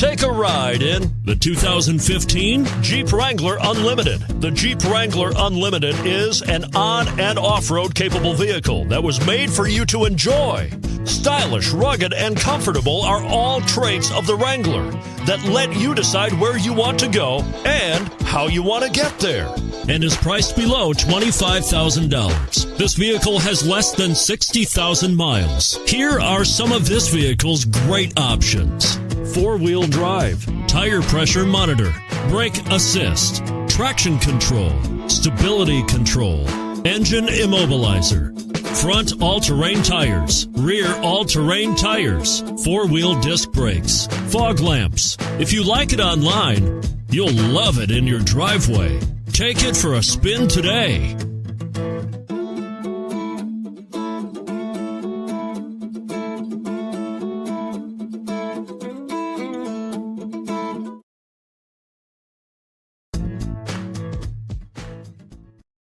Take a ride in the 2015 Jeep Wrangler Unlimited. The Jeep Wrangler Unlimited is an on- and off-road capable vehicle that was made for you to enjoy. Stylish, rugged, and comfortable are all traits of the Wrangler that let you decide where you want to go and how you want to get there. And is priced below $25,000. This vehicle has less than 60,000 miles. Here are some of this vehicle's great options: four-wheel drive, tire pressure monitor, brake assist, traction control, stability control, engine immobilizer, front all-terrain tires, rear all-terrain tires, four-wheel disc brakes, fog lamps. If you like it online, you'll love it in your driveway. Take it for a spin today.